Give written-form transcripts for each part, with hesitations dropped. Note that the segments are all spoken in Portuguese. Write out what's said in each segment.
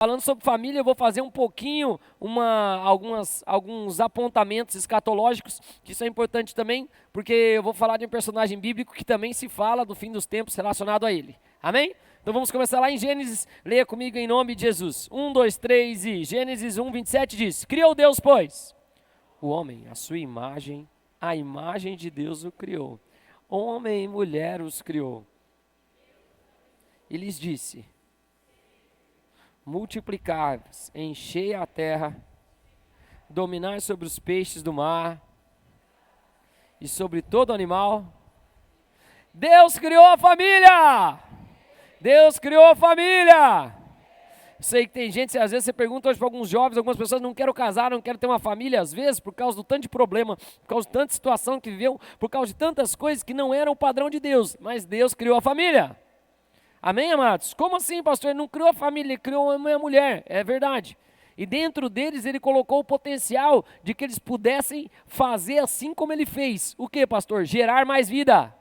Falando sobre família, eu vou fazer um pouquinho, alguns apontamentos escatológicos, que isso é importante também, porque eu vou falar de um personagem bíblico que também se fala do fim dos tempos relacionado a ele. Amém? Então vamos começar lá em Gênesis, leia comigo em nome de Jesus. 1, 2, 3 e Gênesis 1, 27 diz: Criou Deus, pois, o homem, a sua imagem, a imagem de Deus o criou. Homem e mulher os criou. E lhes disse: multiplicai-vos, enchei a terra, dominai sobre os peixes do mar e sobre todo animal. Deus criou a família! Deus criou a família! Sei que tem gente, às vezes você pergunta hoje para alguns jovens, algumas pessoas: não quero casar, não quero ter uma família, às vezes por causa do tanto de problema, por causa de tanta situação que viveu, por causa de tantas coisas que não eram o padrão de Deus, mas Deus criou a família. Amém, amados? Como assim, pastor? Ele não criou a família, ele criou um homem e uma mulher, é verdade. E dentro deles ele colocou o potencial de que eles pudessem fazer assim como ele fez. O que, pastor? Gerar mais vida.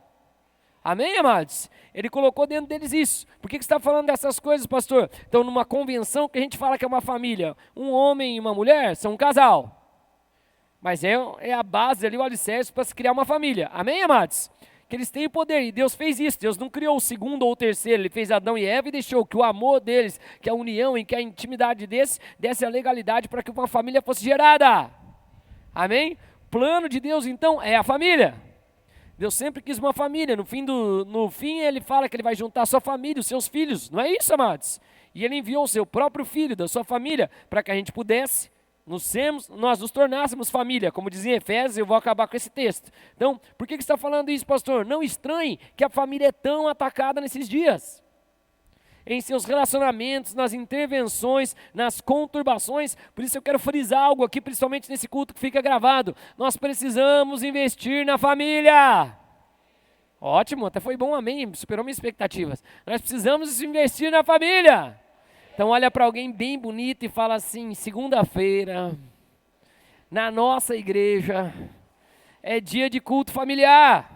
Amém, amados? Ele colocou dentro deles isso. Por que você está falando dessas coisas, pastor? Então, numa convenção que a gente fala que é uma família, um homem e uma mulher são um casal. Mas é a base ali, o alicerce para se criar uma família. Amém, amados? Que eles têm poder, e Deus fez isso. Deus não criou o segundo ou o terceiro, Ele fez Adão e Eva e deixou que o amor deles, que a união e que a intimidade desse a legalidade para que uma família fosse gerada. Amém? O plano de Deus então é a família. Deus sempre quis uma família. No fim Ele fala que Ele vai juntar a sua família, os seus filhos. Não é isso, amados? E Ele enviou o seu próprio filho da sua família para que a gente pudesse nós nos tornássemos família, como dizia em Efésios. Eu vou acabar com esse texto. Então, por que você está falando isso, pastor? Não estranhe que a família é tão atacada nesses dias. Em seus relacionamentos, nas intervenções, nas conturbações. Por isso eu quero frisar algo aqui, principalmente nesse culto que fica gravado. Nós precisamos investir na família. Ótimo, até foi bom, amém, superou minhas expectativas. Nós precisamos investir na família. Então olha para alguém bem bonito e fala assim: segunda-feira, na nossa igreja, é dia de culto familiar.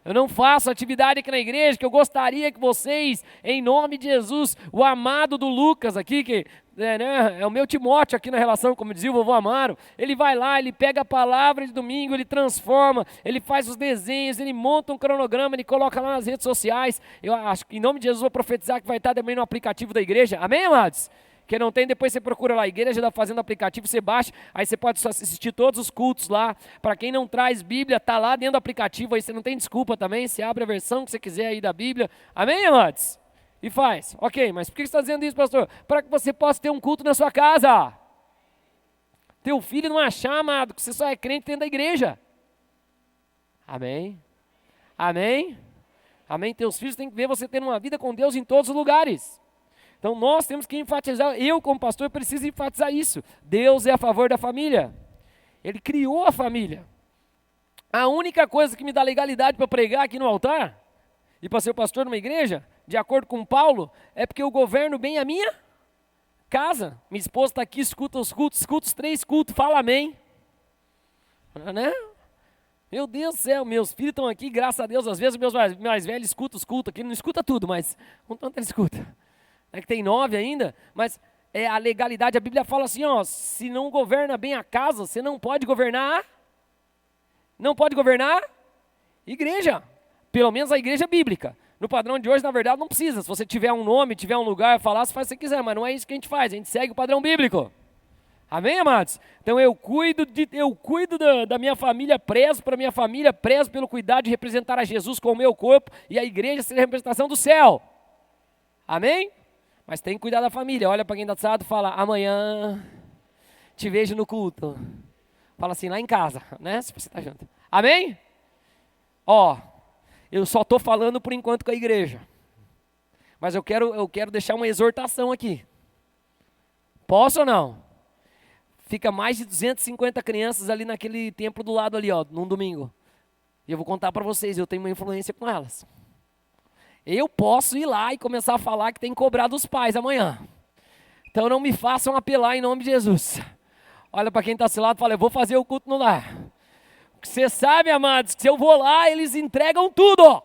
Eu não faço atividade aqui na igreja, que eu gostaria que vocês, em nome de Jesus, o amado do Lucas aqui, que é o meu Timóteo aqui na relação, como dizia o vovô Amaro, ele vai lá, ele pega a palavra de domingo, ele transforma, ele faz os desenhos, ele monta um cronograma, ele coloca lá nas redes sociais. Eu acho que em nome de Jesus vou profetizar que vai estar também no aplicativo da igreja. Amém, amados? Quem não tem, depois você procura lá, Igreja da Fazenda aplicativo, você baixa, aí você pode só assistir todos os cultos lá. Para quem não traz Bíblia, tá lá dentro do aplicativo, aí você não tem desculpa também, você abre a versão que você quiser aí da Bíblia. Amém, amados? E faz. Ok, mas por que você está dizendo isso, pastor? Para que você possa ter um culto na sua casa. Teu filho não achar, amado, que você só é crente dentro da igreja. Amém? Amém? Amém? Teus filhos têm que ver você tendo uma vida com Deus em todos os lugares. Então nós temos que enfatizar, eu como pastor preciso enfatizar isso. Deus é a favor da família. Ele criou a família. A única coisa que me dá legalidade para pregar aqui no altar e para ser pastor numa igreja, de acordo com Paulo, é porque eu governo bem a minha casa. Minha esposa está aqui, escuta os cultos, 3 cultos, fala amém. Né? Meu Deus do céu, meus filhos estão aqui, graças a Deus. Às vezes meus mais velhos escutam os cultos aqui, não escuta tudo, mas um tanto ele escuta. É que tem 9 ainda, mas é a legalidade. A Bíblia fala assim, ó, se não governa bem a casa, você não pode governar igreja, pelo menos a igreja bíblica. No padrão de hoje, na verdade, não precisa. Se você tiver um nome, tiver um lugar, falar, você faz o que você quiser, mas não é isso que a gente faz, a gente segue o padrão bíblico. Amém, amados? Então eu cuido da minha família, prezo para a minha família, prezo pelo cuidado de representar a Jesus com o meu corpo, e a igreja ser a representação do céu. Amém? Mas tem que cuidar da família. Olha para quem está do lado e fala: amanhã te vejo no culto. Fala assim, lá em casa, né? Se você está junto. Amém? Ó, eu só estou falando por enquanto com a igreja. Mas eu quero deixar uma exortação aqui. Posso ou não? Fica mais de 250 crianças ali naquele templo do lado ali, ó, num domingo. E eu vou contar para vocês, eu tenho uma influência com elas. Eu posso ir lá e começar a falar que tem que cobrar dos pais amanhã. Então não me façam apelar em nome de Jesus. Olha para quem está ao seu lado e fala: eu vou fazer o culto no lar. Você sabe, amados, que se eu vou lá, eles entregam tudo.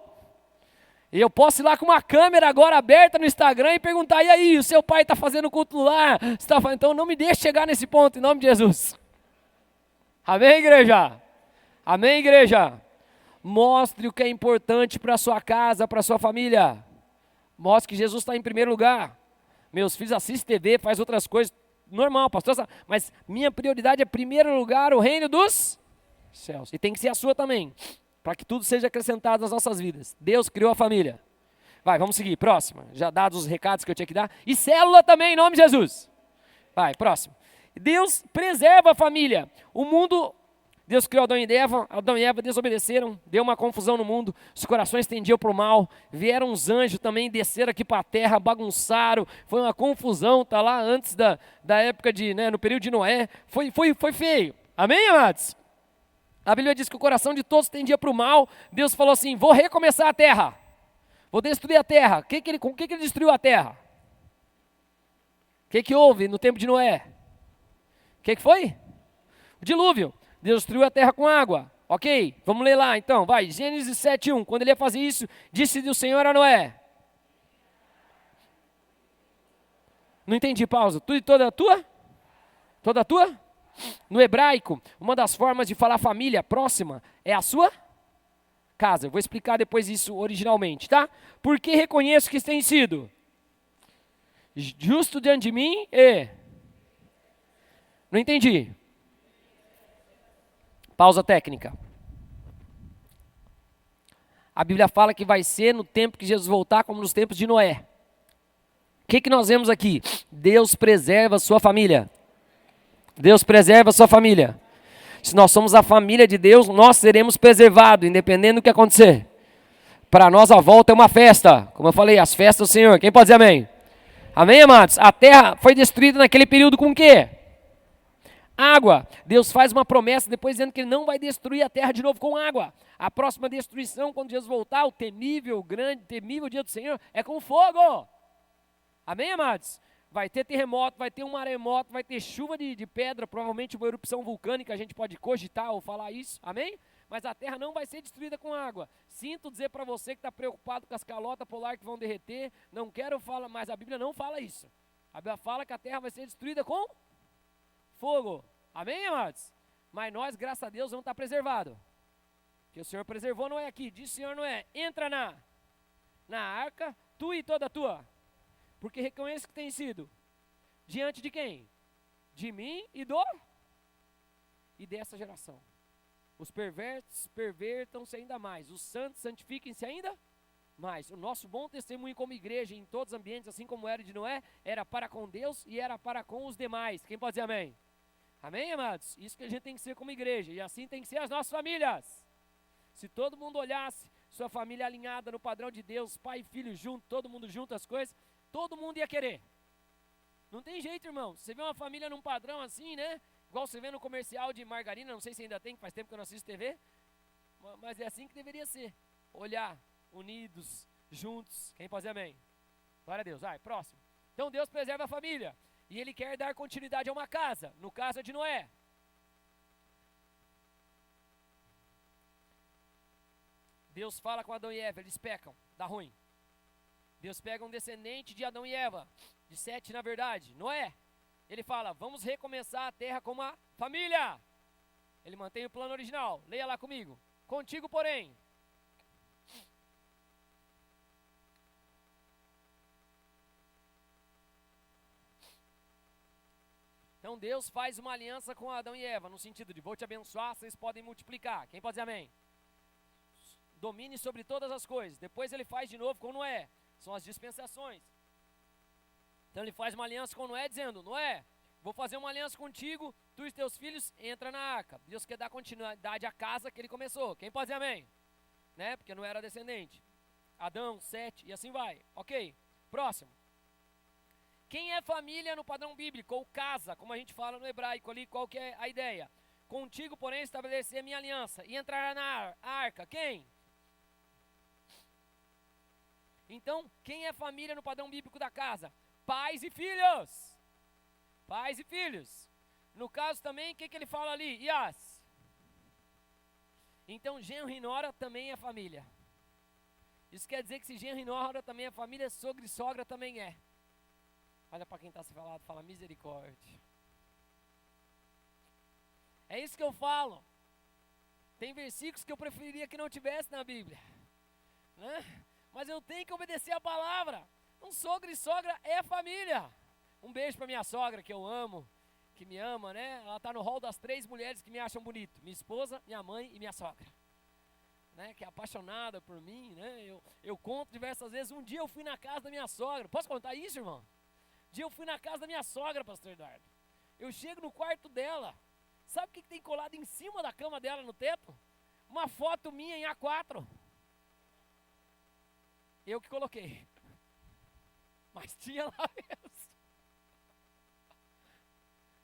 E eu posso ir lá com uma câmera agora aberta no Instagram e perguntar, e aí, o seu pai está fazendo culto lá? Então não me deixe chegar nesse ponto, em nome de Jesus. Amém, igreja? Amém, igreja? Mostre o que é importante para a sua casa, para a sua família. Mostre que Jesus está em primeiro lugar. Meus filhos assistem TV, faz outras coisas, normal, pastor, mas minha prioridade é, em primeiro lugar, o reino dos céus. E tem que ser a sua também, para que tudo seja acrescentado nas nossas vidas. Deus criou a família. Vai, vamos seguir, próxima. Já dados os recados que eu tinha que dar. E célula também, em nome de Jesus. Vai, próximo. Deus preserva a família. O mundo, Deus criou Adão e Eva desobedeceram, deu uma confusão no mundo, os corações tendiam para o mal, vieram os anjos também, desceram aqui para a terra, bagunçaram, foi uma confusão, está lá antes da época no período de Noé, foi feio. Amém, amados? A Bíblia diz que o coração de todos tendia para o mal. Deus falou assim, vou recomeçar a terra. Vou destruir a terra. Com o que ele destruiu a terra? O que houve no tempo de Noé? O que foi? O dilúvio. Deus destruiu a terra com água. Ok, vamos ler lá então. Vai, Gênesis 7:1. Quando ele ia fazer isso, disse o Senhor a Noé. Não entendi, pausa. Tu e toda a tua? Toda a tua? No hebraico, uma das formas de falar família próxima é a sua casa. Eu vou explicar depois isso originalmente, tá? Porque reconheço que tem sido justo diante de mim e... Não entendi. Pausa técnica. A Bíblia fala que vai ser no tempo que Jesus voltar como nos tempos de Noé. O que nós vemos aqui? Deus preserva a sua família. Deus preserva a sua família. Se nós somos a família de Deus, nós seremos preservados, independente do que acontecer. Para nós a volta é uma festa. Como eu falei, as festas do Senhor. Quem pode dizer amém? Amém, amados? A terra foi destruída naquele período com o quê? Água. Deus faz uma promessa depois dizendo que ele não vai destruir a terra de novo com água. A próxima destruição, quando Jesus voltar, o temível, grande, temível dia do Senhor, é com fogo. Amém, amados? Vai ter terremoto, vai ter um maremoto, vai ter chuva de pedra, provavelmente uma erupção vulcânica, a gente pode cogitar ou falar isso, amém? Mas a terra não vai ser destruída com água. Sinto dizer para você que está preocupado com as calotas polares que vão derreter, não quero falar, mas a Bíblia não fala isso. A Bíblia fala que a terra vai ser destruída com fogo, amém, amados? Mas nós, graças a Deus, vamos estar preservados. Porque o Senhor preservou Noé aqui, disse o Senhor Noé, entra na arca, tu e toda a tua. Porque reconheço que tem sido diante de quem? De mim e dessa geração. Os perversos pervertam-se ainda mais. Os santos santifiquem-se ainda mais. O nosso bom testemunho como igreja em todos os ambientes, assim como era de Noé, era para com Deus e era para com os demais. Quem pode dizer amém? Amém, amados? Isso que a gente tem que ser como igreja. E assim tem que ser as nossas famílias. Se todo mundo olhasse sua família alinhada no padrão de Deus, pai e filho junto, todo mundo junto as coisas, todo mundo ia querer. Não tem jeito, irmão. Você vê uma família num padrão assim, né? Igual você vê no comercial de margarina, não sei se ainda tem, faz tempo que eu não assisto TV. Mas é assim que deveria ser. Olhar, unidos, juntos. Quem pode dizer amém? Glória a Deus. Vai, próximo. Então Deus preserva a família. E Ele quer dar continuidade a uma casa. No caso de Noé. Deus fala com Adão e Eva, eles pecam, dá ruim. Deus pega um descendente de Adão e Eva, de Sete na verdade, Noé. Ele fala, vamos recomeçar a terra como uma família. Ele mantém o plano original, leia lá comigo. Contigo, porém. Então Deus faz uma aliança com Adão e Eva, no sentido de vou te abençoar, vocês podem multiplicar. Quem pode dizer amém? Domine sobre todas as coisas. Depois ele faz de novo com Noé. São as dispensações. Então ele faz uma aliança com Noé dizendo, Noé, vou fazer uma aliança contigo, tu e os teus filhos, entra na arca. Deus quer dar continuidade à casa que ele começou. Quem pode dizer amém? Né? Porque não era descendente. Adão, Sete e assim vai. Ok, próximo. Quem é família no padrão bíblico, ou casa, como a gente fala no hebraico ali, qual que é a ideia? Contigo, porém, estabelecer a minha aliança e entrará na arca. Quem? Então, quem é família no padrão bíblico da casa? Pais e filhos. Pais e filhos. No caso também, o que ele fala ali? Ias. Então, genro e nora também é família. Isso quer dizer que se genro e nora também é família, sogro e sogra também é. Olha para quem está se falando, fala misericórdia. É isso que eu falo. Tem versículos que eu preferiria que não tivesse na Bíblia, né? Mas eu tenho que obedecer a palavra. Um sogro e sogra é família. Um beijo para minha sogra, que eu amo, que me ama, né? Ela está no hall das 3 mulheres que me acham bonito. Minha esposa, minha mãe e minha sogra, né? Que é apaixonada por mim, né? Eu conto diversas vezes. Um dia eu fui na casa da minha sogra. Posso contar isso, irmão? Um dia eu fui na casa da minha sogra, pastor Eduardo. Eu chego no quarto dela. Sabe o que tem colado em cima da cama dela no teto? Uma foto minha em A4. Eu que coloquei. Mas tinha lá mesmo.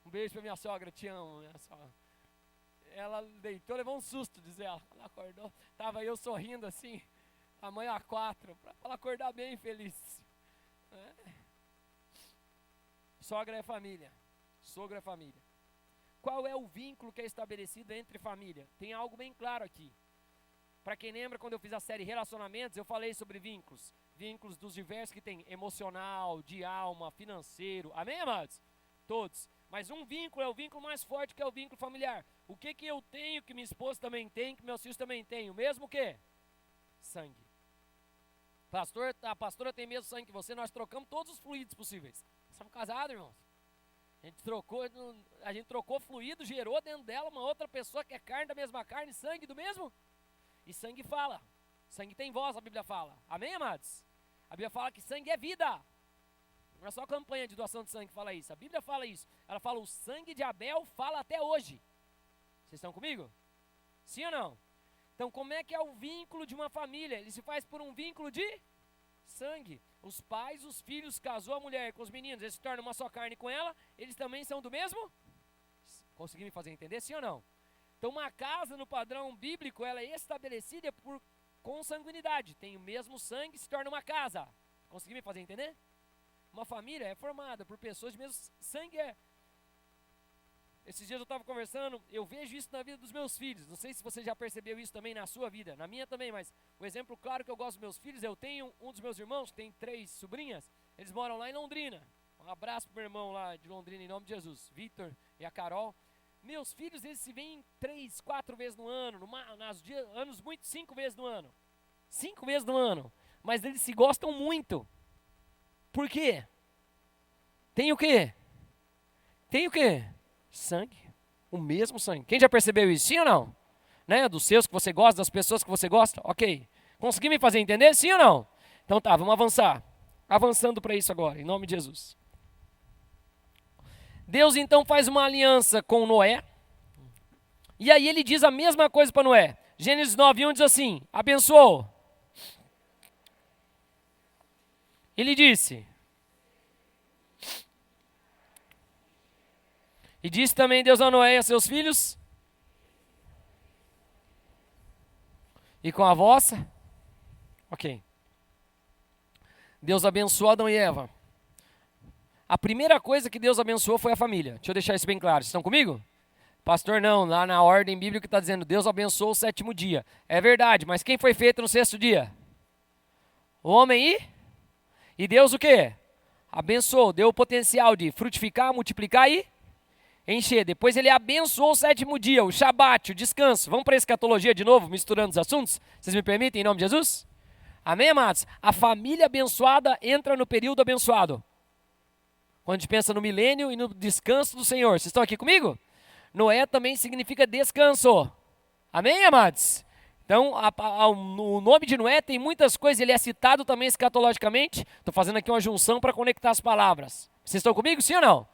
Um beijo pra minha sogra, te amo, minha sogra. Ela deitou, levou um susto, diz ela. Ela acordou, tava eu sorrindo assim, tamanho A4, pra ela acordar bem feliz. Sogra é família, sogro é família. Qual é o vínculo que é estabelecido entre família? Tem algo bem claro aqui. Para quem lembra, quando eu fiz a série Relacionamentos, eu falei sobre vínculos. Vínculos dos diversos que tem, emocional, de alma, financeiro. Amém, amados? Todos. Mas um vínculo é o vínculo mais forte, que é o vínculo familiar. O que eu tenho, que minha esposa também tem, que meus filhos também têm? O mesmo que? Sangue. Pastor, a pastora tem mesmo sangue que você, nós trocamos todos os fluidos possíveis. Estamos casados, irmãos. A gente trocou fluido, gerou dentro dela uma outra pessoa que é carne da mesma carne, sangue do mesmo. E sangue fala. Sangue tem voz, a Bíblia fala. Amém, amados? A Bíblia fala que sangue é vida. Não é só a campanha de doação de sangue que fala isso. A Bíblia fala isso. Ela fala, o sangue de Abel fala até hoje. Vocês estão comigo? Sim ou não? Então, como é que é o vínculo de uma família? Ele se faz por um vínculo de sangue. Os pais, os filhos, casou a mulher com os meninos, eles se tornam uma só carne com ela, eles também são do mesmo? Consegui me fazer entender, sim ou não? Então, uma casa no padrão bíblico, ela é estabelecida por consanguinidade. Tem o mesmo sangue, se torna uma casa. Consegui me fazer entender? Uma família é formada por pessoas de mesmo sangue. Esses dias eu estava conversando, eu vejo isso na vida dos meus filhos. Não sei se você já percebeu isso também na sua vida, na minha também, mas o exemplo claro que eu gosto dos meus filhos, eu tenho um dos meus irmãos, que tem 3 sobrinhas, eles moram lá em Londrina. Um abraço pro meu irmão lá de Londrina, em nome de Jesus, Victor e a Carol. Meus filhos, eles se veem 3, 4 vezes no ano, anos muito, 5 vezes no ano. 5 vezes no ano. Mas eles se gostam muito. Por quê? Tem o quê? Tem o quê? Sangue. O mesmo sangue. Quem já percebeu isso? Sim ou não? Né? Dos seus que você gosta, das pessoas que você gosta? Ok. Consegui me fazer entender? Sim ou não? Então tá, vamos avançar. Avançando para isso agora, em nome de Jesus. Deus então faz uma aliança com Noé. E aí ele diz a mesma coisa para Noé. Gênesis 9:1 diz assim, abençoou. Ele disse. E disse também Deus a Noé e a seus filhos. E com a vossa. Ok. Deus abençoou Adão e Eva. A primeira coisa que Deus abençoou foi a família. Deixa eu deixar isso bem claro. Vocês estão comigo? Pastor, não. Lá na ordem bíblica está dizendo Deus abençoou o 7º dia. É verdade, mas quem foi feito no 6º dia? O homem e Deus o quê? Abençoou, deu o potencial de frutificar, multiplicar e encher. Depois ele abençoou o 7º dia, o Shabat, o descanso. Vamos para a escatologia de novo, misturando os assuntos? Vocês me permitem, em nome de Jesus? Amém, amados? A família abençoada entra no período abençoado. Quando a gente pensa no milênio e no descanso do Senhor. Vocês estão aqui comigo? Noé também significa descanso. Amém, amados? Então, o nome de Noé tem muitas coisas, ele é citado também escatologicamente. Estou fazendo aqui uma junção para conectar as palavras. Vocês estão comigo, sim ou não?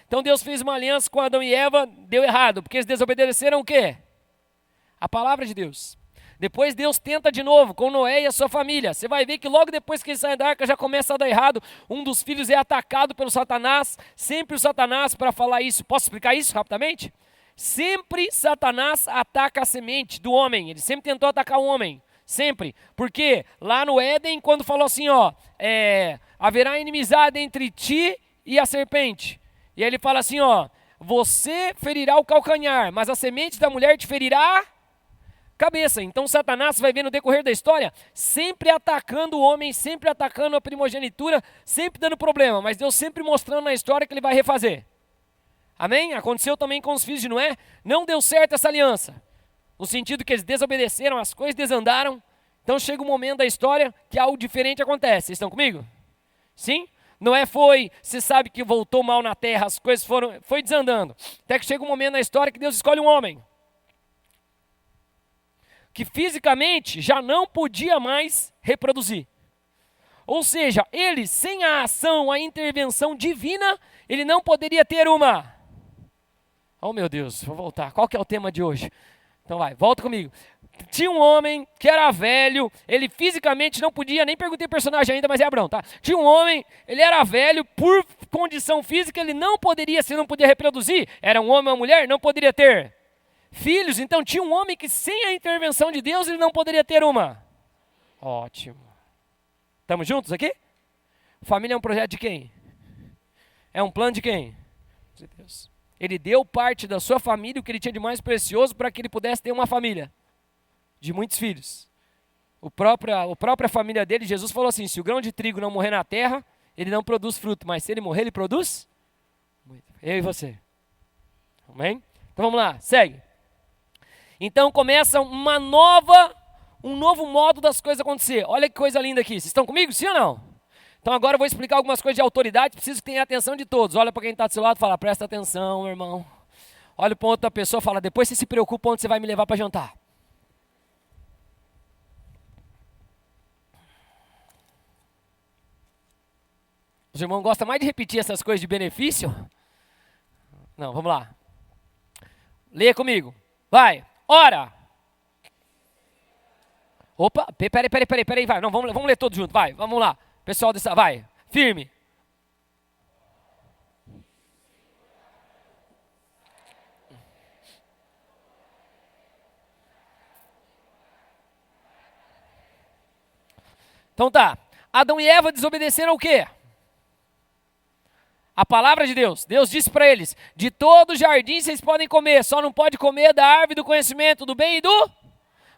Então Deus fez uma aliança com Adão e Eva, deu errado, porque eles desobedeceram o quê? A palavra de Deus. Depois Deus tenta de novo com Noé e a sua família. Você vai ver que logo depois que ele sai da arca já começa a dar errado. Um dos filhos é atacado pelo Satanás. Sempre o Satanás, para falar isso, posso explicar isso rapidamente? Sempre Satanás ataca a semente do homem. Ele sempre tentou atacar o homem. Sempre. Porque lá no Éden, quando falou assim, haverá inimizade entre ti e a serpente. E aí ele fala assim, você ferirá o calcanhar, mas a semente da mulher te ferirá cabeça. Então Satanás vai ver no decorrer da história, sempre atacando o homem, sempre atacando a primogenitura, sempre dando problema, mas Deus sempre mostrando na história que ele vai refazer. Amém? Aconteceu também com os filhos de Noé, não deu certo essa aliança, no sentido que eles desobedeceram, as coisas desandaram, então chega um momento da história que algo diferente acontece. Vocês estão comigo? Sim? Noé você sabe que voltou mal na terra, as coisas foi desandando, até que chega um momento na história que Deus escolhe um homem, que fisicamente já não podia mais reproduzir. Ou seja, ele, sem a ação, a intervenção divina, ele não poderia ter uma... Oh meu Deus, vou voltar. Qual que é o tema de hoje? Então vai, volta comigo. Tinha um homem que era velho, ele fisicamente não podia, nem perguntei personagem ainda, mas é Abrão, tá? Tinha um homem, ele era velho, por condição física, ele não poderia, se não podia reproduzir, era um homem ou uma mulher, não poderia ter filhos. Então tinha um homem que sem a intervenção de Deus, ele não poderia ter uma. Ótimo. Estamos juntos aqui? Família é um projeto de quem? É um plano de quem? De Deus. Ele deu parte da sua família, o que ele tinha de mais precioso, para que ele pudesse ter uma família de muitos filhos. A própria família dele, Jesus falou assim, se o grão de trigo não morrer na terra, ele não produz fruto, mas se ele morrer, ele produz muito. Eu e você. Amém? Então vamos lá, segue. Então começa um novo modo das coisas acontecer. Olha que coisa linda aqui. Vocês estão comigo, sim ou não? Então agora eu vou explicar algumas coisas de autoridade, preciso que tenha atenção de todos. Olha para quem está do seu lado e fala, presta atenção, meu irmão. Olha para outra pessoa e fala, depois você se preocupa onde você vai me levar para jantar. Os irmãos gostam mais de repetir essas coisas de benefício? Não, vamos lá. Leia comigo. Vai. Ora. Opa, peraí, vai. Não, vamos ler todos juntos, vai. Vamos lá. Pessoal vai. Firme. Então tá. Adão e Eva desobedeceram o quê? A palavra de Deus. Deus disse para eles, de todo jardim vocês podem comer, só não pode comer da árvore do conhecimento do bem e do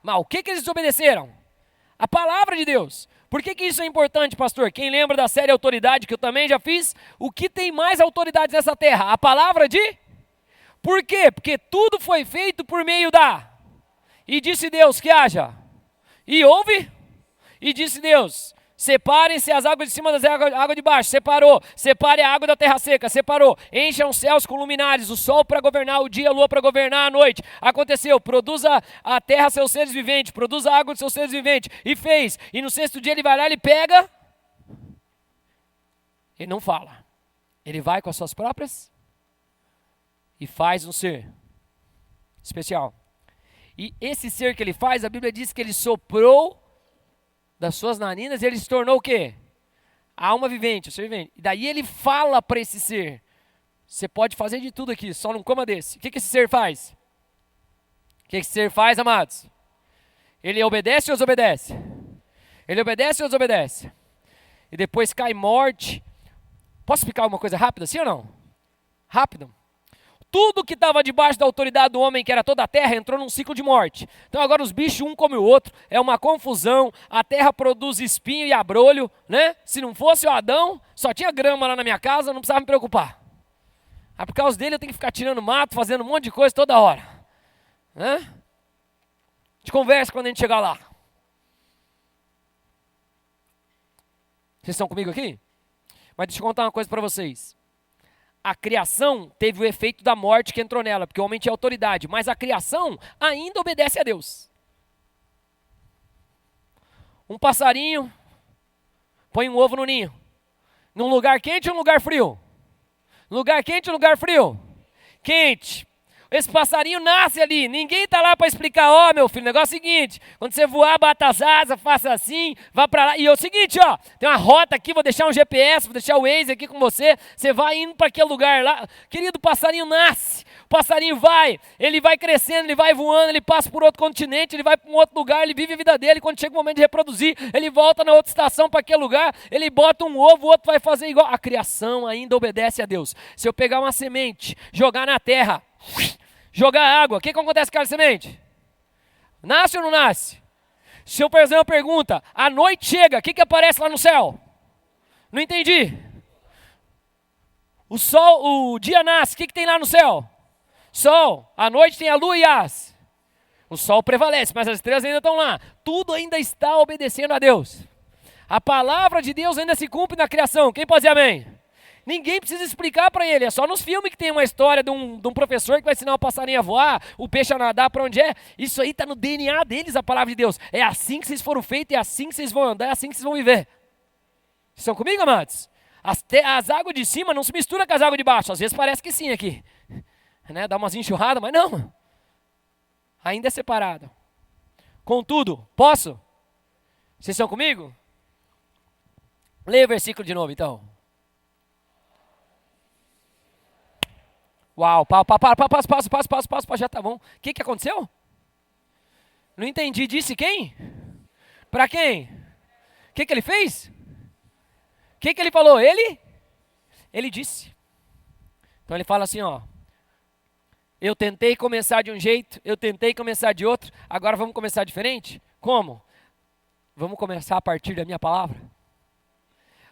mal. O que eles desobedeceram? A palavra de Deus. Por que isso é importante, pastor? Quem lembra da série Autoridade, que eu também já fiz? O que tem mais autoridade nessa terra? A palavra de... Por quê? Porque tudo foi feito por meio da... E disse Deus que haja. E houve. E disse Deus... Separem-se as águas de cima das águas de baixo. Separou. Separe a água da terra seca. Separou. Encham os céus com luminares. O sol para governar o dia, a lua para governar a noite. Aconteceu. Produza a terra seus seres viventes. Produza a água dos seus seres viventes. E fez. E no sexto dia ele vai lá, ele pega. Ele não fala. Ele vai com as suas próprias e faz um ser especial. E esse ser que ele faz, a Bíblia diz que ele soprou das suas narinas, ele se tornou o quê? A alma vivente, o ser vivente. E daí ele fala para esse ser, você pode fazer de tudo aqui, só não coma desse. O que esse ser faz? O que esse ser faz, amados? Ele obedece ou desobedece? Ele obedece ou desobedece? E depois cai morte. Posso explicar uma coisa rápida, sim ou não? Rápido. Tudo que estava debaixo da autoridade do homem, que era toda a terra, entrou num ciclo de morte. Então agora os bichos um come o outro, é uma confusão, a terra produz espinho e abrolho, né? Se não fosse o Adão, só tinha grama lá na minha casa, não precisava me preocupar. Por causa dele eu tenho que ficar tirando mato, fazendo um monte de coisa toda hora. Né? A gente conversa quando a gente chegar lá. Vocês estão comigo aqui? Mas deixa eu contar uma coisa para vocês. A criação teve o efeito da morte que entrou nela, porque o homem tinha autoridade, mas a criação ainda obedece a Deus. Um passarinho põe um ovo no ninho. Num lugar quente ou num lugar frio? Lugar quente ou lugar frio? Quente. Esse passarinho nasce ali, ninguém está lá para explicar, ó, meu filho, o negócio é o seguinte, quando você voar, bata as asas, faça assim, vá para lá. E é o seguinte, ó, tem uma rota aqui, vou deixar um GPS, vou deixar o Waze aqui com você, você vai indo para aquele lugar lá. Querido, o passarinho nasce, o passarinho vai, ele vai crescendo, ele vai voando, ele passa por outro continente, ele vai para um outro lugar, ele vive a vida dele, quando chega o momento de reproduzir, ele volta na outra estação para aquele lugar, ele bota um ovo, o outro vai fazer igual. A criação ainda obedece a Deus. Se eu pegar uma semente, jogar na terra, jogar água, o que acontece com aquela semente? Nasce ou não nasce? Se eu fazer uma pergunta, a noite chega, o que aparece lá no céu? Não entendi. O dia nasce, o que tem lá no céu? Sol. A noite tem a lua e as. O sol prevalece, mas as estrelas ainda estão lá. Tudo ainda está obedecendo a Deus. A palavra de Deus ainda se cumpre na criação. Quem pode dizer amém? Ninguém precisa explicar para ele. É só nos filmes que tem uma história de um professor que vai ensinar o passarinho a voar, o peixe a nadar, para onde é. Isso aí está no DNA deles, a palavra de Deus. É assim que vocês foram feitos, é assim que vocês vão andar, é assim que vocês vão viver. Vocês estão comigo, amados? As águas de cima não se misturam com as águas de baixo. Às vezes parece que sim aqui. Né? Dá umas enxurradas, mas não. Ainda é separado. Contudo, posso? Vocês estão comigo? Leia o versículo de novo, então. Uau, passo, já tá bom. O que aconteceu? Não entendi, disse quem? Para quem? O que ele fez? O que ele falou? Ele disse. Então ele fala assim, ó. Eu tentei começar de um jeito, eu tentei começar de outro, agora vamos começar diferente? Como? Vamos começar a partir da minha palavra.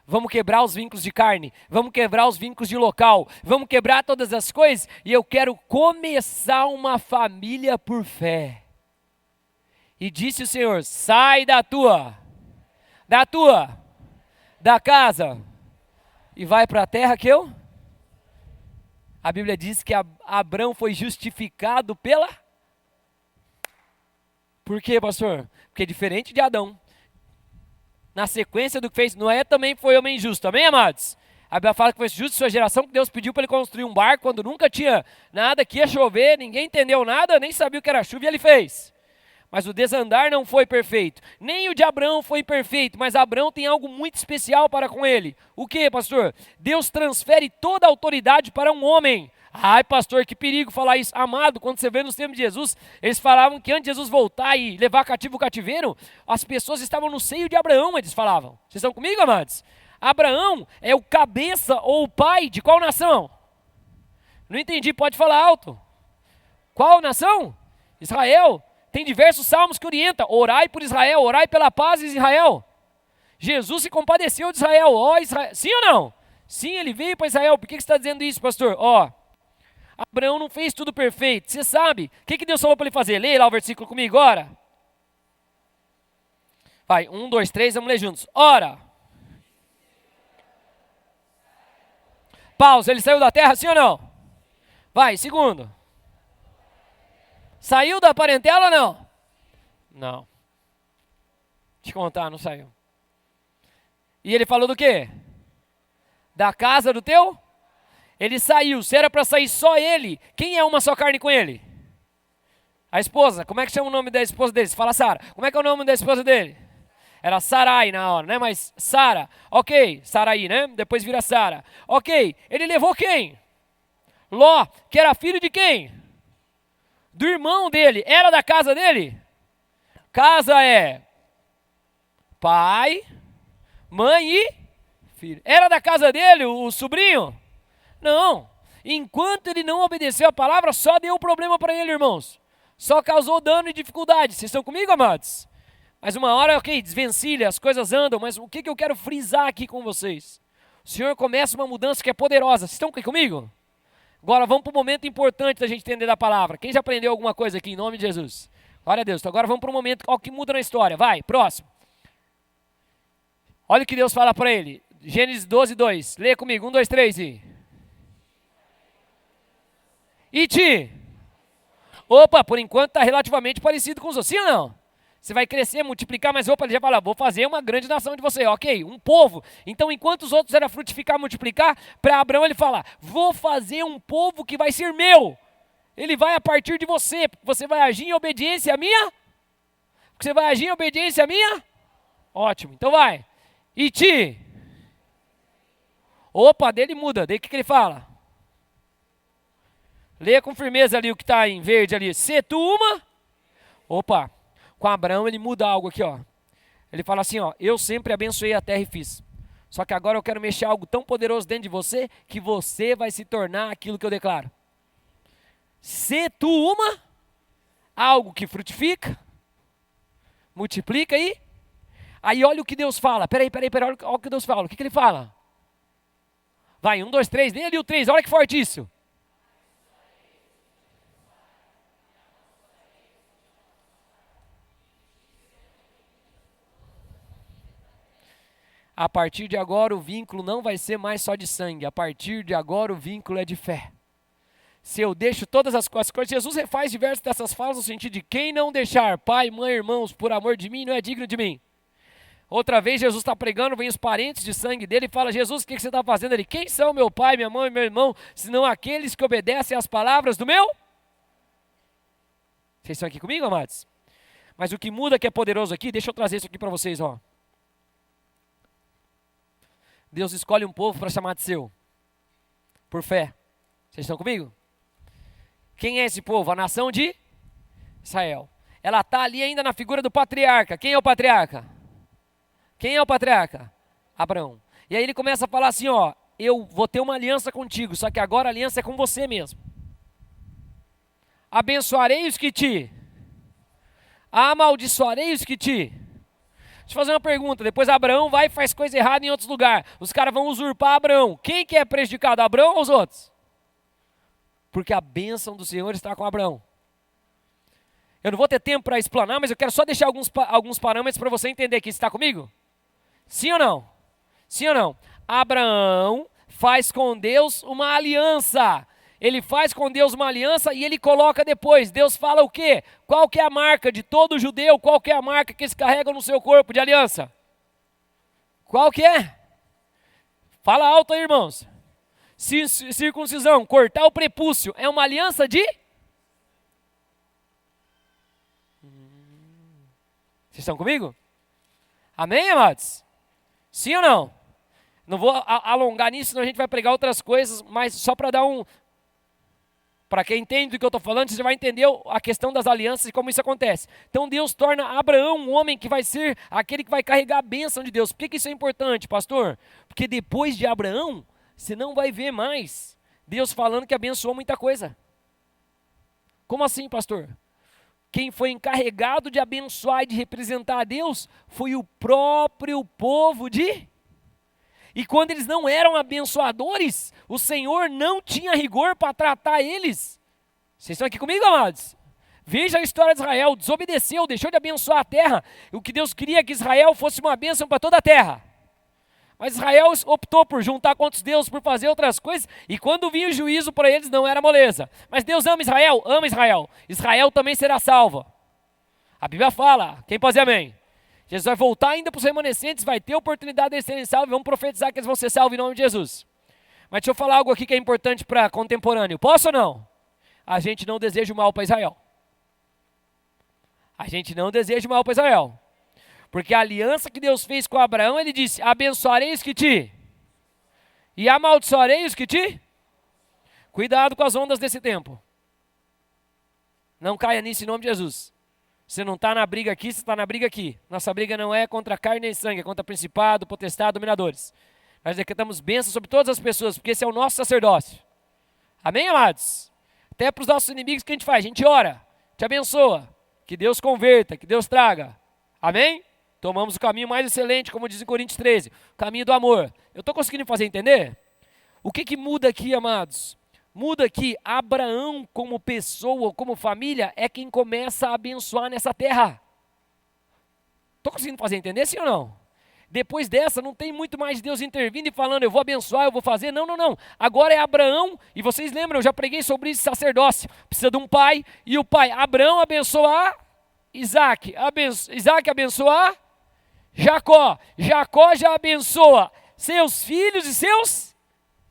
Vamos quebrar os vínculos de carne, vamos quebrar os vínculos de local, vamos quebrar todas as coisas e eu quero começar uma família por fé. E disse o Senhor, sai da casa e vai para a terra que eu... A Bíblia diz que Abrão foi justificado pela... Por quê, pastor? Porque diferente de Adão, na sequência do que fez, Noé também foi homem justo, amém, amados? A Bíblia fala que foi justo sua geração, que Deus pediu para ele construir um barco quando nunca tinha nada, que ia chover, ninguém entendeu nada, nem sabia o que era chuva e ele fez. Mas o desandar não foi perfeito, nem o de Abrão foi perfeito, mas Abrão tem algo muito especial para com ele. O que, pastor? Deus transfere toda a autoridade para um homem. Ai, pastor, que perigo falar isso. Amado, quando você vê nos tempos de Jesus, eles falavam que antes de Jesus voltar e levar cativo o cativeiro, as pessoas estavam no seio de Abraão, eles falavam. Vocês estão comigo, amados? Abraão é o cabeça ou o pai de qual nação? Não entendi, pode falar alto. Qual nação? Israel. Tem diversos salmos que orientam, orai por Israel, orai pela paz de Israel. Jesus se compadeceu de Israel, ó Israel. Sim ou não? Sim, ele veio para Israel. Por que você está dizendo isso, pastor? Ó, Abraão não fez tudo perfeito. Você sabe, o que Deus falou para ele fazer? Leia lá o versículo comigo, ora. Vai, 1, 2, 3, vamos ler juntos. Ora. Pausa, ele saiu da terra, sim ou não? Vai, segundo. Saiu da parentela ou não? Não. Te contar, não saiu. E ele falou do quê? Da casa do teu? Ele saiu. Se era para sair só ele, quem é uma só carne com ele? A esposa. Como é que chama o nome da esposa dele? Você fala Sara. Como é que é o nome da esposa dele? Era Sarai na hora, né? Mas Sara. Ok, Sarai, né? Depois vira Sara. Ok, ele levou quem? Ló, que era filho de quem? Do irmão dele. Era da casa dele? Casa é pai, mãe e filho. Era da casa dele o sobrinho? Não. Enquanto ele não obedeceu a palavra, só deu problema para ele, irmãos. Só causou dano e dificuldade. Vocês estão comigo, amados? Mas uma hora, ok, desvencilha, as coisas andam, mas o que eu quero frisar aqui com vocês? O Senhor começa uma mudança que é poderosa. Vocês estão aqui comigo? Agora vamos para o momento importante da gente entender da palavra. Quem já aprendeu alguma coisa aqui em nome de Jesus? Glória a Deus. Então agora vamos para o momento que muda na história. Vai, próximo. Olha o que Deus fala para ele. Gênesis 12, 2. Leia comigo. 1, 2, 3 e te. Opa, por enquanto está relativamente parecido com os outros. Sim ou não? Você vai crescer, multiplicar, mas opa, ele já fala, vou fazer uma grande nação de você. Ok, um povo. Então, enquanto os outros eram frutificar, multiplicar, para Abraão ele fala, vou fazer um povo que vai ser meu. Ele vai a partir de você. Você vai agir em obediência à minha? Você vai agir em obediência à minha? Ótimo, então vai. E te. Opa, dele muda. Daí o que ele fala? Leia com firmeza ali o que está em verde ali. Se tu uma. Opa. Com Abraão ele muda algo aqui, ó. Ele fala assim, ó, eu sempre abençoei a terra e fiz. Só que agora eu quero mexer algo tão poderoso dentro de você que você vai se tornar aquilo que eu declaro. Se tu uma, algo que frutifica, multiplica aí. Aí olha o que Deus fala. Peraí, olha o que Deus fala. O que ele fala? Vai, 1, 2, 3, nem ali o 3, olha que forte isso. A partir de agora o vínculo não vai ser mais só de sangue. A partir de agora o vínculo é de fé. Se eu deixo todas as coisas, Jesus refaz diversas dessas falas no sentido de quem não deixar pai, mãe, irmãos, por amor de mim, não é digno de mim. Outra vez Jesus está pregando, vem os parentes de sangue dele e fala, Jesus, o que você está fazendo ali? Quem são meu pai, minha mãe e meu irmão, senão aqueles que obedecem às palavras do meu? Vocês estão aqui comigo, amados? Mas o que muda que é poderoso aqui, deixa eu trazer isso aqui para vocês, ó. Deus escolhe um povo para chamar de seu, por fé. Vocês estão comigo? Quem é esse povo? A nação de Israel. Ela está ali ainda na figura do patriarca. Quem é o patriarca? Quem é o patriarca? Abraão. E aí ele começa a falar assim, ó, eu vou ter uma aliança contigo, só que agora a aliança é com você mesmo. Abençoarei os que te, amaldiçoarei os que te. Deixa eu fazer uma pergunta, depois Abraão vai e faz coisa errada em outros lugares. Os caras vão usurpar Abraão. Quem que é prejudicado, Abraão ou os outros? Porque a bênção do Senhor está com Abraão. Eu não vou ter tempo para explanar, mas eu quero só deixar alguns parâmetros para você entender aqui. Você está comigo? Sim ou não? Sim ou não? Abraão faz com Deus uma aliança. Ele faz com Deus uma aliança e ele coloca depois. Deus fala o quê? Qual que é a marca de todo judeu? Qual que é a marca que eles carregam no seu corpo de aliança? Qual que é? Fala alto aí, irmãos. Circuncisão, cortar o prepúcio, é uma aliança de? Vocês estão comigo? Amém, amados? Sim ou não? Não vou alongar nisso, senão a gente vai pregar outras coisas, mas só para dar um... Para quem entende do que eu estou falando, você vai entender a questão das alianças e como isso acontece. Então Deus torna Abraão um homem que vai ser aquele que vai carregar a bênção de Deus. Por que isso é importante, pastor? Porque depois de Abraão, você não vai ver mais Deus falando que abençoou muita coisa. Como assim, pastor? Quem foi encarregado de abençoar e de representar a Deus foi o próprio povo de... E quando eles não eram abençoadores, o Senhor não tinha rigor para tratar eles. Vocês estão aqui comigo, amados? Veja a história de Israel, desobedeceu, deixou de abençoar a terra. O que Deus queria é que Israel fosse uma bênção para toda a terra. Mas Israel optou por juntar com outros deuses, por fazer outras coisas, e quando vinha o juízo para eles não era moleza. Mas Deus ama Israel? Ama Israel. Israel também será salvo. A Bíblia fala, quem pode dizer amém? Jesus vai voltar ainda para os remanescentes, vai ter oportunidade de eles serem salvos, vamos profetizar que eles vão ser salvos em nome de Jesus. Mas deixa eu falar algo aqui que é importante para contemporâneo. Posso ou não? A gente não deseja o mal para Israel. A gente não deseja o mal para Israel. Porque a aliança que Deus fez com Abraão, ele disse, abençoarei os que te, e amaldiçoarei os que te. Cuidado com as ondas desse tempo. Não caia nisso em nome de Jesus. Você não está na briga aqui, você está na briga aqui. Nossa briga não é contra carne nem sangue, é contra principado, potestade, dominadores. Nós decretamos bênçãos sobre todas as pessoas, porque esse é o nosso sacerdócio. Amém, amados? Até para os nossos inimigos, o que a gente faz? A gente ora, te abençoa, que Deus converta, que Deus traga. Amém? Tomamos o caminho mais excelente, como diz em Coríntios 13, o caminho do amor. Eu estou conseguindo fazer entender? O que muda aqui, amados? Muda que Abraão, como pessoa, como família, é quem começa a abençoar nessa terra. Estou conseguindo fazer entender, sim ou não? Depois dessa, não tem muito mais Deus intervindo e falando, eu vou abençoar, eu vou fazer. Não, não, não. Agora é Abraão, e vocês lembram, eu já preguei sobre isso, sacerdócio. Precisa de um pai, e o pai, Abraão abençoar Isaac. Isaac abençoar Jacó. Jacó já abençoa seus filhos e seus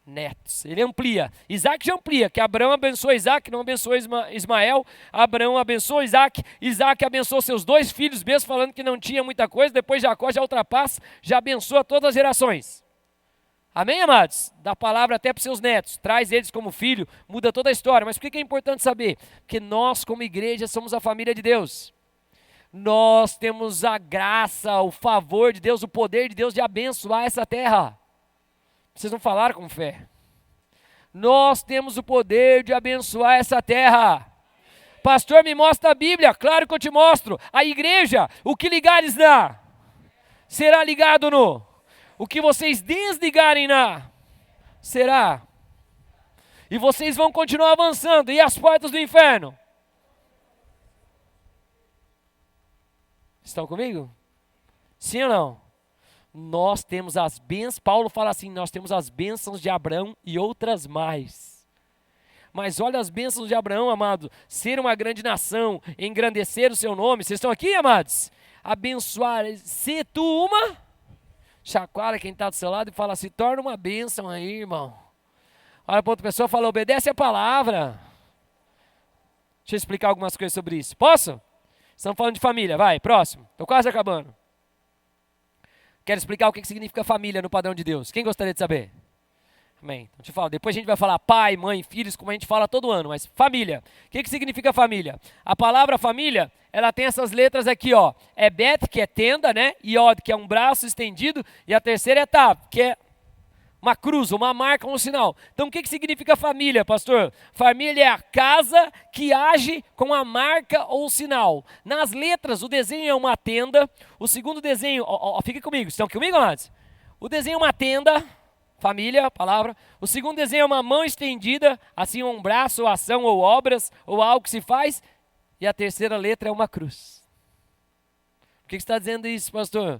netos. Ele amplia. Isaac já amplia, que Abraão abençoa Isaac, não abençoa Ismael. Abraão abençoa Isaac. Isaac abençoou seus 2 filhos, mesmo falando que não tinha muita coisa. Depois Jacó já ultrapassa, já abençoa todas as gerações. Amém, amados? Dá palavra até para os seus netos. Traz eles como filho, muda toda a história. Mas por que é importante saber? Porque nós, como igreja, somos a família de Deus. Nós temos a graça, o favor de Deus, o poder de Deus de abençoar essa terra. Vocês não falaram com fé. Nós temos o poder de abençoar essa terra. Pastor, me mostra a Bíblia. Claro que eu te mostro. A igreja, o que ligares na, será ligado no. O que vocês desligarem na, será. E vocês vão continuar avançando. E as portas do inferno? Estão comigo? Sim ou não? Nós temos as bênçãos, Paulo fala assim, nós temos as bênçãos de Abraão e outras mais. Mas olha as bênçãos de Abraão, amado, ser uma grande nação, engrandecer o seu nome. Vocês estão aqui, amados? Abençoar, ser tu uma, chacoalha quem está do seu lado e fala, se torna uma bênção aí, irmão. Olha para outra pessoa e fala, obedece a palavra. Deixa eu explicar algumas coisas sobre isso. Posso? Estamos falando de família, vai, próximo. Estou quase acabando. Quero explicar o que significa família no padrão de Deus. Quem gostaria de saber? Amém. Então te falo, depois a gente vai falar pai, mãe, filhos, como a gente fala todo ano, mas família. O que significa família? A palavra família, ela tem essas letras aqui, ó. É Bet, que é tenda, né? Iod, que é um braço estendido, e a terceira é Tav, que é uma cruz, uma marca, um sinal. Então o que significa família, pastor? Família é a casa que age com a marca ou sinal. Nas letras, o desenho é uma tenda. O segundo desenho, fique comigo, estão comigo, amados? O desenho é uma tenda, família, palavra. O segundo desenho é uma mão estendida, assim um braço, ou ação, ou obras, ou algo que se faz. E a terceira letra é uma cruz. Por que você está dizendo isso, pastor?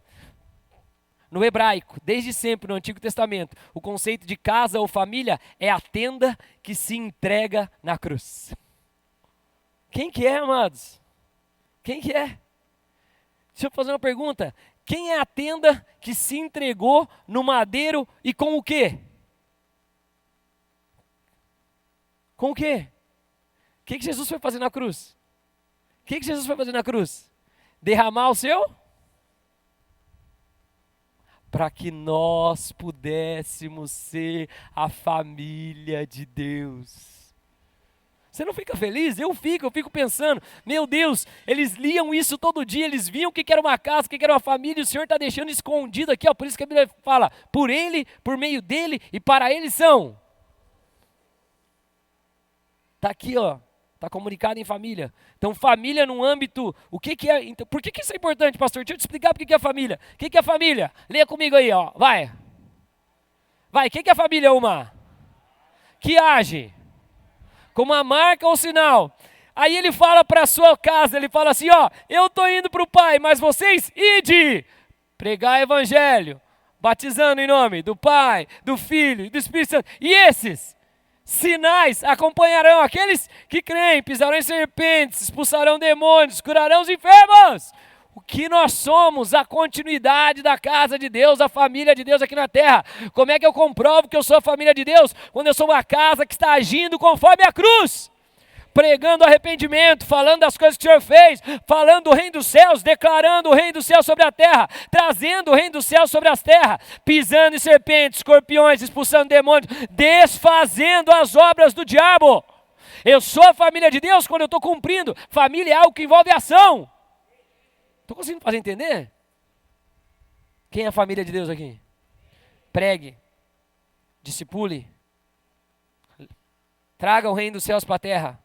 No hebraico, desde sempre no Antigo Testamento, o conceito de casa ou família é a tenda que se entrega na cruz. Quem que é, amados? Quem que é? Deixa eu fazer uma pergunta. Quem é a tenda que se entregou no madeiro e com o quê? Com o quê? O que Jesus foi fazer na cruz? O que Jesus foi fazer na cruz? Derramar o seu? Para que nós pudéssemos ser a família de Deus. Você não fica feliz? Eu fico pensando, meu Deus, eles liam isso todo dia, eles viam o que era uma casa, o que era uma família, e o Senhor está deixando escondido aqui, ó, por isso que a Bíblia fala, por Ele, por meio dEle e para Ele são. Está aqui, ó. Está comunicado em família. Então, família no âmbito, o que é? Então, por que isso é importante, pastor? Deixa eu te explicar por que é família. O que é família? Leia comigo aí, ó. Vai. Vai, o que é família, uma? Que age com uma marca ou sinal. Aí ele fala para a sua casa, ele fala assim, ó, eu estou indo para o Pai, mas vocês ide pregar evangelho, batizando em nome do Pai, do Filho e do Espírito Santo. E esses sinais acompanharão aqueles que creem, pisarão em serpentes, expulsarão demônios, curarão os enfermos. O que nós somos, a continuidade da casa de Deus, a família de Deus aqui na terra. Como é que eu comprovo que eu sou a família de Deus? Quando eu sou uma casa que está agindo conforme a cruz. Pregando arrependimento, falando das coisas que o Senhor fez, falando do reino dos céus, declarando o reino dos céus sobre a terra, trazendo o reino dos céus sobre as terras, pisando em serpentes, escorpiões, expulsando demônios, desfazendo as obras do diabo. Eu sou a família de Deus quando eu estou cumprindo. Família é algo que envolve ação. Estou conseguindo fazer entender? Quem é a família de Deus aqui? Pregue, discipule, traga o reino dos céus para a terra.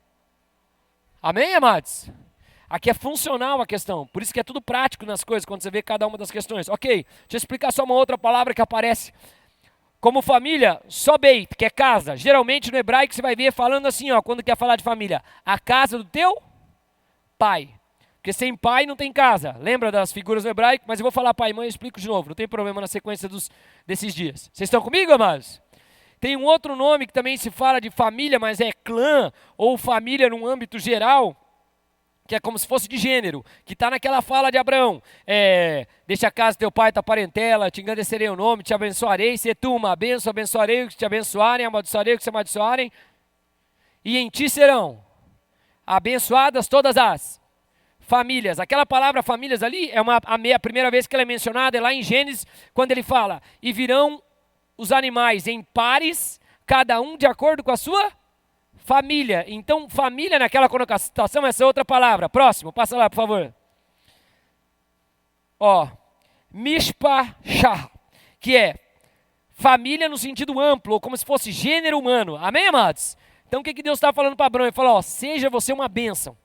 Amém, amados? Aqui é funcional a questão, por isso que é tudo prático nas coisas, quando você vê cada uma das questões. Ok, deixa eu explicar só uma outra palavra que aparece. Como família, sobeit, que é casa. Geralmente no hebraico você vai ver falando assim, ó, quando quer falar de família. A casa do teu pai. Porque sem pai não tem casa. Lembra das figuras do hebraico? Mas eu vou falar pai e mãe, eu explico de novo. Não tem problema na sequência desses dias. Vocês estão comigo, amados? Tem um outro nome que também se fala de família, mas é clã ou família num âmbito geral, que é como se fosse de gênero, que está naquela fala de Abraão. Deixa a casa do teu pai, tua parentela, te engrandecerei o nome, te abençoarei, se tu uma bênção, abençoarei os que te abençoarem, amaldiçoarei os que te amaldiçoarem, e em ti serão abençoadas todas as famílias. Aquela palavra famílias ali, a primeira vez que ela é mencionada, é lá em Gênesis, quando ele fala, e virão os animais em pares, cada um de acordo com a sua família. Então, família naquela conotação, essa é outra palavra. Próximo, passa lá, por favor. Ó, mishpachah, que é família no sentido amplo, ou como se fosse gênero humano. Amém, amados? Então, o que Deus está falando para Abraão? Ele falou, ó, seja você uma bênção.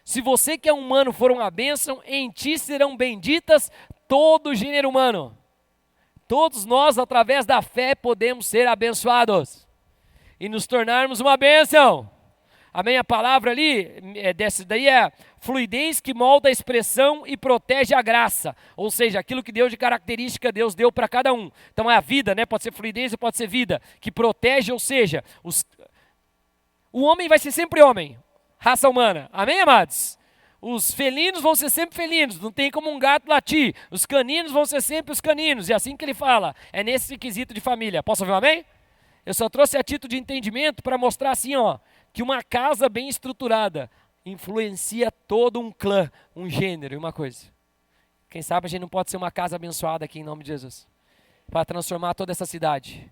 Se você que é humano for uma bênção, em ti serão benditas todo o gênero humano. Todos nós, através da fé, podemos ser abençoados e nos tornarmos uma bênção. Amém? A palavra ali, dessa daí é fluidez que molda a expressão e protege a graça. Ou seja, aquilo que Deus de característica, Deus deu para cada um. Então é a vida, né? Pode ser fluidez e pode ser vida, que protege, ou seja, o homem vai ser sempre homem, raça humana. Amém, amados? Os felinos vão ser sempre felinos, não tem como um gato latir. Os caninos vão ser sempre os caninos, e assim que ele fala, é nesse requisito de família. Posso ouvir um amém? Eu só trouxe a título de entendimento para mostrar assim, ó, que uma casa bem estruturada influencia todo um clã, um gênero e uma coisa. Quem sabe a gente não pode ser uma casa abençoada aqui em nome de Jesus, para transformar toda essa cidade.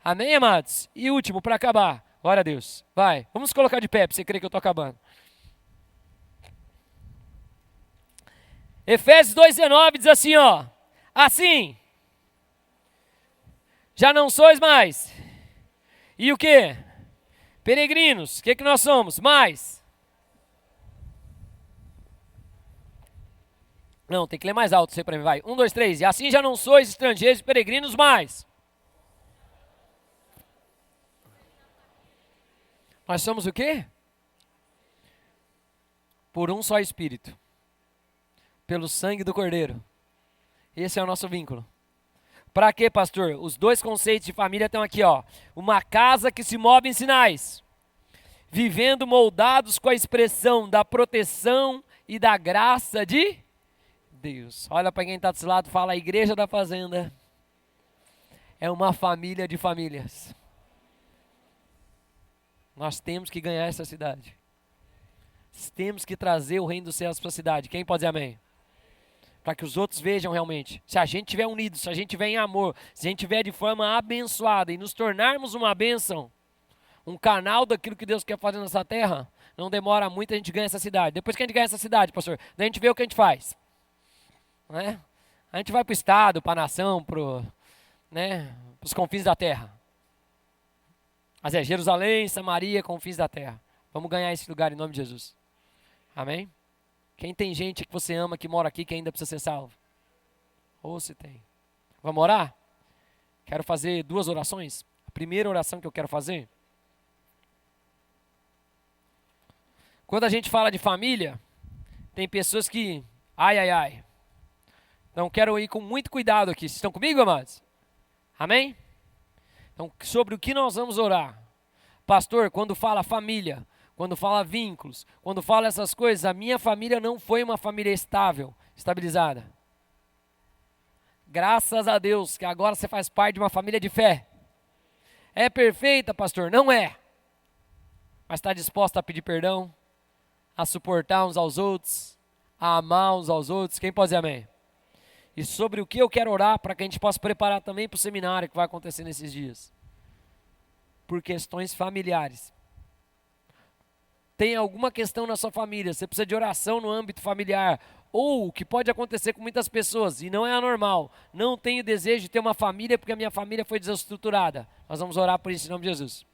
Amém, amados? E último, para acabar, glória a Deus. Vai, vamos colocar de pé, para você crer que eu estou acabando. Efésios 2,19 diz assim, ó. Assim, já não sois mais. E o quê? Peregrinos. O que nós somos? Mais. Não, tem que ler mais alto, você para mim, vai. 1, 2, 3. E assim já não sois estrangeiros e peregrinos mais. Nós somos o quê? Por um só Espírito. Pelo sangue do Cordeiro. Esse é o nosso vínculo. Para quê, pastor? Os dois conceitos de família estão aqui, ó. Uma casa que se move em sinais. Vivendo moldados com a expressão da proteção e da graça de Deus. Olha para quem está desse lado, fala, a igreja da fazenda é uma família de famílias. Nós temos que ganhar essa cidade. Temos que trazer o reino dos céus para a cidade. Quem pode dizer amém? Para que os outros vejam realmente. Se a gente estiver unido, se a gente estiver em amor, se a gente estiver de forma abençoada e nos tornarmos uma bênção, um canal daquilo que Deus quer fazer nessa terra, não demora muito, a gente ganha essa cidade. Depois que a gente ganha essa cidade, pastor, daí a gente vê o que a gente faz. Né? A gente vai para o estado, para a nação, para os confins da terra. Mas é Jerusalém, Samaria, confins da terra. Vamos ganhar esse lugar em nome de Jesus. Amém? Quem tem gente que você ama, que mora aqui, que ainda precisa ser salvo? Ou se tem. Vamos orar? Quero fazer 2 orações. A primeira oração que eu quero fazer. Quando a gente fala de família, tem pessoas que, ai. Então quero ir com muito cuidado aqui. Vocês estão comigo, amados? Amém? Então, sobre o que nós vamos orar? Pastor, quando fala família, quando fala vínculos, quando fala essas coisas, a minha família não foi uma família estável, estabilizada. Graças a Deus que agora você faz parte de uma família de fé. É perfeita, pastor? Não é. Mas está disposta a pedir perdão, a suportar uns aos outros, a amar uns aos outros. Quem pode dizer amém? E sobre o que eu quero orar para que a gente possa preparar também para o seminário que vai acontecer nesses dias. Por questões familiares. Tem alguma questão na sua família, você precisa de oração no âmbito familiar, ou o que pode acontecer com muitas pessoas, e não é anormal, não tenho desejo de ter uma família porque a minha família foi desestruturada. Nós vamos orar por isso em nome de Jesus.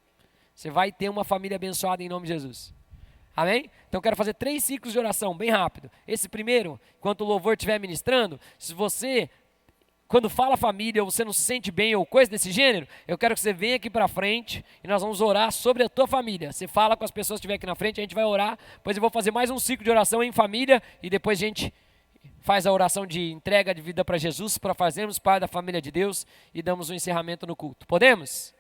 Você vai ter uma família abençoada em nome de Jesus. Amém? Então quero fazer 3 ciclos de oração, bem rápido. Esse primeiro, enquanto o louvor estiver ministrando, se você, quando fala família, ou você não se sente bem, ou coisa desse gênero, eu quero que você venha aqui para frente, e nós vamos orar sobre a tua família. Você fala com as pessoas que estiverem aqui na frente, a gente vai orar, depois eu vou fazer mais um ciclo de oração em família, e depois a gente faz a oração de entrega de vida para Jesus, para fazermos parte da família de Deus, e damos um encerramento no culto. Podemos?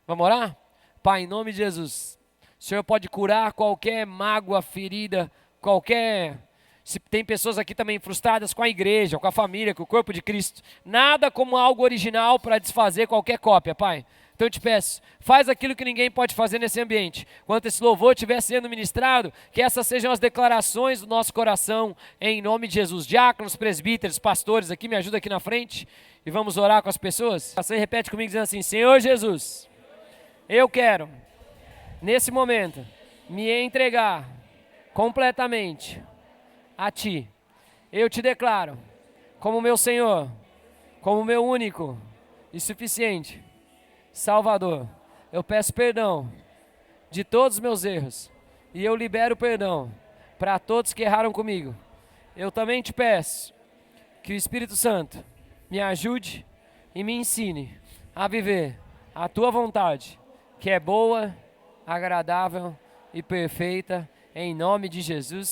Vamos orar? Pai, em nome de Jesus, o Senhor pode curar qualquer mágoa, ferida, qualquer... Se tem pessoas aqui também frustradas com a igreja, com a família, com o corpo de Cristo. Nada como algo original para desfazer qualquer cópia, Pai. Então eu te peço, faz aquilo que ninguém pode fazer nesse ambiente. Quando esse louvor estiver sendo ministrado, que essas sejam as declarações do nosso coração, em nome de Jesus. Diáconos, presbíteros, pastores, aqui me ajuda aqui na frente. E vamos orar com as pessoas. Você repete comigo dizendo assim, Senhor Jesus, eu quero, nesse momento, me entregar completamente a Ti. Eu te declaro como meu Senhor, como meu único e suficiente Salvador. Eu peço perdão de todos os meus erros e eu libero perdão para todos que erraram comigo. Eu também te peço que o Espírito Santo me ajude e me ensine a viver a tua vontade, que é boa, agradável e perfeita, em nome de Jesus.